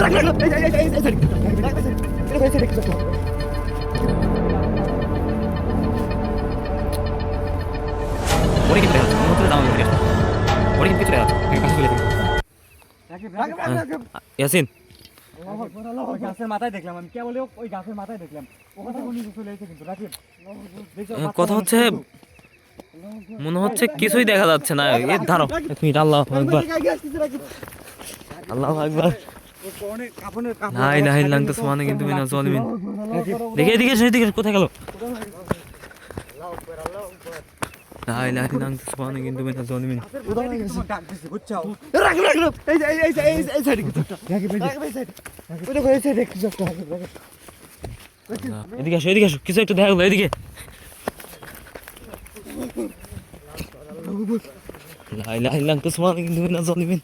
ওরে কিন্তু দেখা যাচ্ছে মনে হচ্ছে জামা কাপড় গেছে ওরে কিন্তু কিছু দেখা যাচ্ছে কাছে চলে ইয়াসিন গাছের মাথায় দেখলাম আমি কেবল ওই গাছের মাথায় দেখলাম ওখান থেকে নিচে চলে এসে কিন্তু রাকিব কথা হচ্ছে মনে হচ্ছে কিছুই দেখা যাচ্ছে না এ ধরো এক মিনিট আল্লাহু আকবার আল্লাহু আকবার লা ইলাহা ইল্লা আনতা সুবহানাকা কিন্তু মিনাজ জালিমিন দেখে এদিকে এদিকে কোথায় গেল লা ইলাহা ইল্লা আনতা সুবহানাকা কিন্তু মিনাজ জালিমিন ডাক দিছে বুঝছো এই সাইডে কিছু ওটা কই সাইডে কিছু একটা এদিকে আসো কিছু একটু দেখা গেল এদিকে লা ইলাহা ইল্লা আনতা সুবহানাকা কিন্তু মিনাজ জালিমিন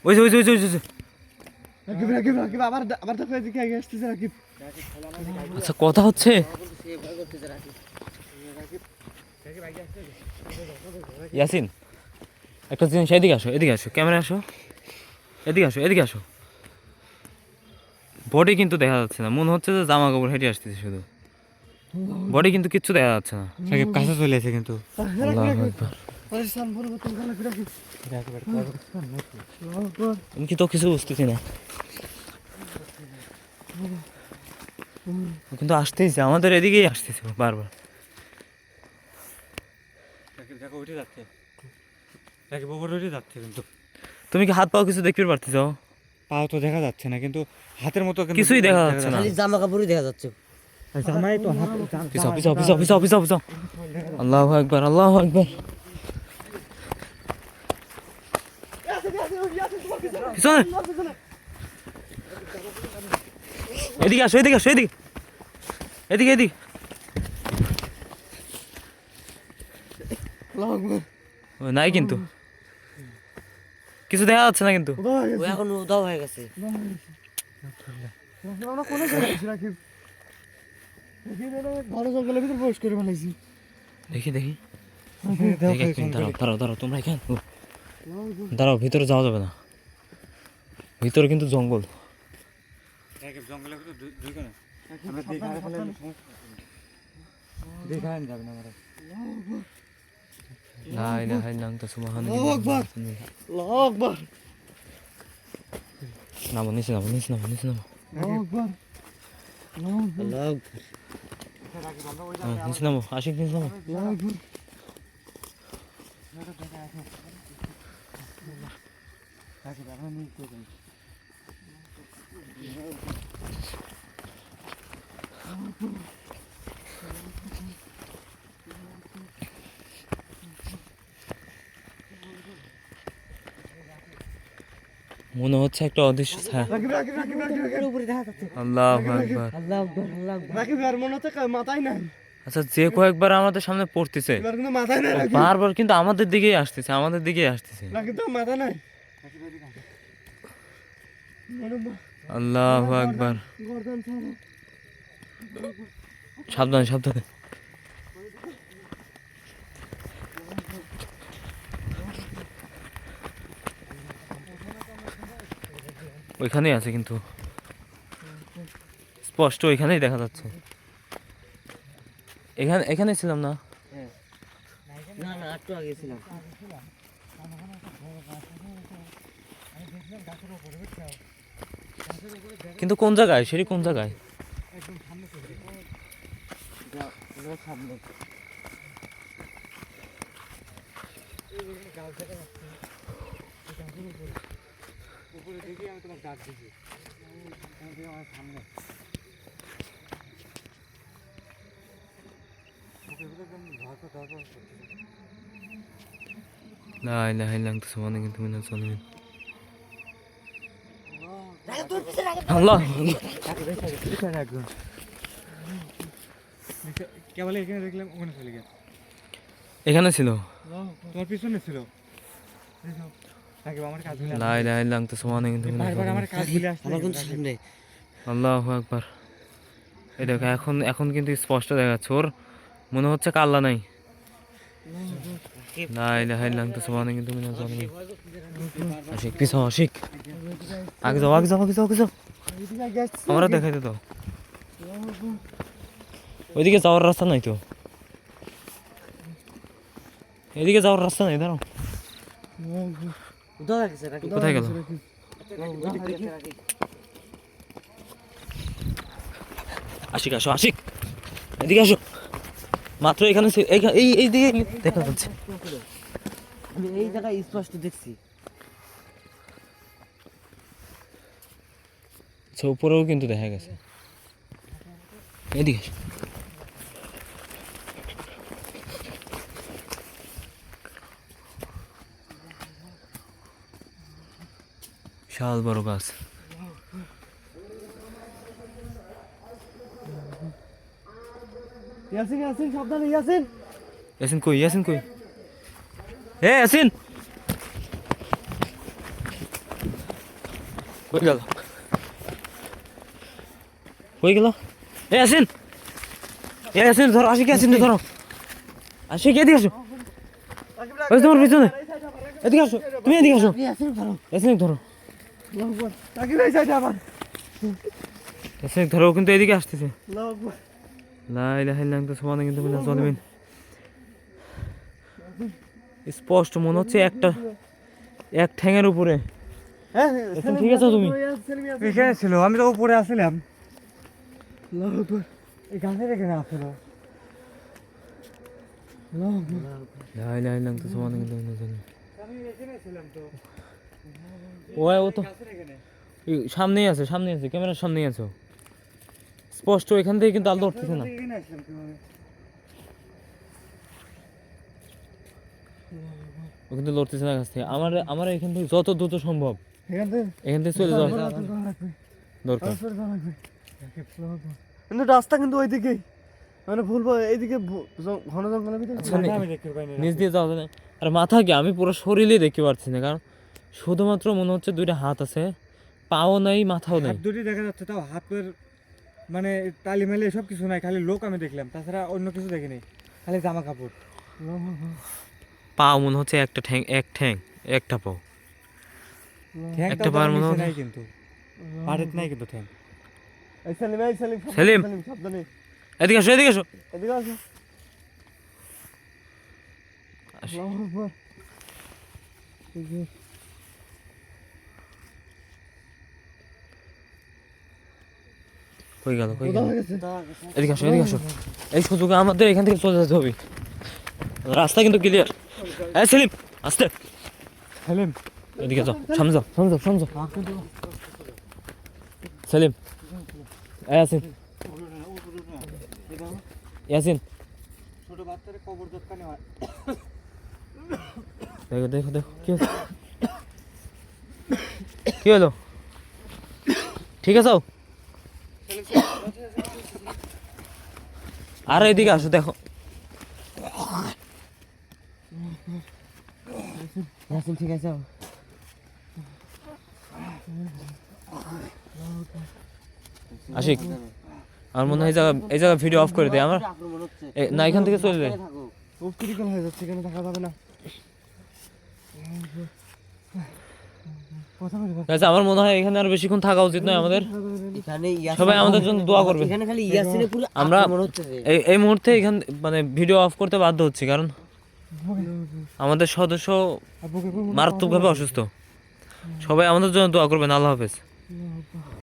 ওই রাকিব আবার দেখো এদিকে আগে আসতেছে রাকিব আচ্ছা কথা হচ্ছে ইয়াসিন একটা জিনিস এদিকে আসো ক্যামেরা আসো এদিকে আসো বডি কিন্তু দেখা যাচ্ছে না মনে হচ্ছে যে জামা কাপড় হেঁটে আসতেছে শুধু বডি কিন্তু কিচ্ছু দেখা যাচ্ছে না রাকিব কাছে চলে এসে কিন্তু আল্লাহু আকবার আমি কি তো কিছু বুঝতেছি না কিন্তু আসতেইছে আমাদের এদিকেই আসতেছে বারবার রাকিব দেখো উঠে যাচ্ছে রাকিব উপরে উঠে যাচ্ছে কিন্তু তুমি কি হাত পাও কিছু দেখতে পারতেছ পাও তো দেখা যাচ্ছে না কিন্তু হাতের মতো কিছুই দেখা যাচ্ছে না খালি জামা কাপড়ই দেখা যাচ্ছে জামাই তো হাত পিছাও আল্লাহু আকবার পিছনে এদিকে আসো এদিকে ও নাই কিন্তু কিছু দেখা যাচ্ছে না কিন্তু ও এখন উদাও হয়ে গেছে আমরা কোনে যাচ্ছি রাকিব ঘরে জঙ্গলের ভিতর প্রবেশ করে ফেলাইছি দেখি দাঁড়াও তোমরা এখানে দাঁড়াও ভিতরে যাওয়া যাবে না ভিতরে কিন্তু জঙ্গল রাকিব জঙ্গলের ভিতর ঢুকে না আমরা দেখায় ফেলে দেখায় যাবে না আমরা লা ইলাহা ইল্লা আনতা সুবহানাকা আল্লাহু আকবার নামো নিচে নামো আল্লাহু আকবার নিচে নামো আশিক নিচে নামো আল্লাহু আকবার রাকিব আমরা নিয়ে যাই মনে হচ্ছে একটা অদৃশ্য ছায়া রাকিব উপরে দেখা যাচ্ছে আল্লাহু আকবার রাকিব আর মনে হচ্ছে মাথায় নাই আচ্ছা যে কয়েকবার আমাদের সামনে পড়তেছে এবার কিন্তু মাথায় নাই রাকিব বারবার কিন্তু আমাদের দিকেই আসতেছে রাকিব তো মাথা নাই আল্লাহু আকবার গর্দন ছাড়ো সাবধানে ওইখানেই আছে কিন্তু স্পষ্ট ওইখানেই দেখা যাচ্ছে এখানে ছিলাম না না একটু আগে ছিলাম কিন্তু কোন জায়গায় কোন জায়গায় উপরে দেখি আমি তোমাকে ডাক দিছি আমার সামনে লা ইলাহা ইল্লা আনতা সুবহানাকা মিনাজ জালিমিন আল্লাহ কেবল এখানে দেখলাম ওখানে চলে গেছে এখানে ছিল তোমার পিছনে ছিল আমার কাজ লা ইলাহা ইল্লা আনতা সুবহানাকা মিনাজ বারবার আমার কাজ ভুলে আসছে আমার কোন সামনে আল্লাহু আকবার এই দেখো এখন কিন্তু স্পষ্ট দেখা যাচ্ছে ওর মনে হচ্ছে কাল্লা নাই রাকিব লা ইলাহা ইল্লা আনতা সুবহানাকা ইন্নী মিনাজ জালিমিন। আশিক পিছাও, আশিক আগে যাও, আগে যাও, আগে যাও, আগে যাও। এদিকে আগে আসছে। আমরা দেখাইতে দাও। ওইদিকে যাওয়ার রাস্তা নাই তো, এদিকে যাওয়ার রাস্তা নাই, দাঁড়াও। উধাও হয়ে গেছে রাকিব কোথায় গেল? আশিক আসো, আশিক এদিকে আসো। মাত্র এখানে এই দিকে দেখা যাচ্ছে। আমি এই জায়গায় স্পষ্ট দেখছি আচ্ছা, উপরেও কিন্তু দেখা গেছে। এদিকে আসো। বিশাল বড় গাছ। ইয়াসিন ইয়াসিন সাবধানে ইয়াসিন। ইয়াসিন কই, ইয়াসিন কই? এ ইয়াসিন কই গেল, কই গেল? এ ইয়াসিন, এ ইয়াসিন ধরো, আশিক ইয়াসিন ধরো, আশিক এদিকে আসো। ওই তোমার পিছনে, এদিকে আসো, তুমি এদিকে আসো। ইয়াসিন ধরো ইয়াসিন ধরো, রাকিব এই সাইডে আবার। ইয়াসিন ধরো, কিন্তু এদিকে আসতেছে। আল্লাহু আকবার। লা ইলাহা ইল্লা আনতা সুবহানাকা ইন্নী মিনাজ জালিমিন। স্পষ্ট মনে হচ্ছে এক ঠ্যাঙের উপরে। হ্যাঁ এখন ঠিক আছো তুমি? সেলিম ইয়াসিন। এখানে ছিল, আমি তো উপরে আসছিলাম। আল্লাহু আকবার। এই গাছের এখানে আসছিল। আল্লাহু আকবার। লা ইলাহা ইল্লা আনতা সুবহানাকা ইন্নী মিনাজ জালিমিন। আমি এখানে ছিলাম তো। ও তো গাছের এখানে। এই সামনেই আছে, সামনেই আছে, ক্যামেরার সামনেই আছো। স্পষ্ট এখান থেকে কিন্তু আলো উঠতেছে না। এখানে আসলাম কিভাবে? ও কিন্তু লড়তেছে না গাছ থেকে। আমার এখান থেকে যত দ্রুত সম্ভব এখান থেকে এখান থেকে চলে যাওয়া যাওয়া দরকার। লাগবে। কিন্তু রাস্তা কিন্তু ওইদিকেই, মানে ভুলবো এইদিকে ঘন জঙ্গলের ভিতরে। আচ্ছা, নি- আমি দেখতে পাইনি। নিচ দিয়ে যাওয়া যায় না। আর মাথা কি, আমি পুরো শরীরে দেখতে পাচ্ছি না, কারণ শুধুমাত্র মনে হচ্ছে দুইটা হাত আছে, পাও নাই, মাথাও নেই। হাত দুটি দেখা যাচ্ছে, তাও হাতের মানে তালি মেলে এসব কিছু নাই, খালি লোক আমি দেখলাম, তাছাড়া অন্য কিছু দেখিনি, খালি জামা কাপড়। পাও মনে হচ্ছে একটা ঠ্যাং একটা পাও। ঠ্যাংটাও একটা তো বার আর মনে নিচে হচ্ছে- নাই কিন্তু, পাড়েত নাই কিন্তু ঠ্যাং। এই সেলিম এই সেলিম সেলিম। সাবধানে এদিকে আসো, এদিকে আসো। এদিকে আসো। আল্লাহু আকবার। এই যে কই গেল, কই গেল? কোথাও গেছে? এদিকে আসো, এদিকে আসো। এই সুযোগে আমাদের এখান থেকে চলে যেতে হবে। রাস্তা কিন্তু ক্লিয়ার। এই সেলিম আস্তে, সেলিম, এদিকে যাও, সামনে যাও, সামনে যাও, সামনে যাও। সেলিম, এই ইয়াসিন, ইয়াসিন ছোট বাচ্চাদের কবর দোকানে হয়। দেখো, দেখো, দেখো, কি হলো? কি হলো? ঠিক আছে? আর এদিকে আসো, দেখো। ইয়াসিন ঠিক আছে আশিক, আমার মনে হয় এই জায়গা ভিডিও অফ করে দেয় আমার। আক্রমণ হচ্ছে না, এখান থেকে চলে যায়। থাকো অস্থিরিকল হয়ে যাচ্ছে, এখানে থাকা যাবে না। আচ্ছা, আমার মনে হয় এখানে আর বেশিক্ষণ থাকা উচিত নয় আমাদের। এখানে ইয়াসিন সবাই আমাদের জন্য দোয়া করবে। এখানে খালি ইয়াসিনের পুরো আমরা- আক্রমণ হচ্ছে যে এই মুহূর্তে এখান মানে ভিডিও অফ করতে বাধ্য হচ্ছি, কারণ আমাদের সদস্য মারাত্মকভাবে অসুস্থ। সবাই আমাদের জন্য দোয়া করবেন। আল্লাহ হাফেজ।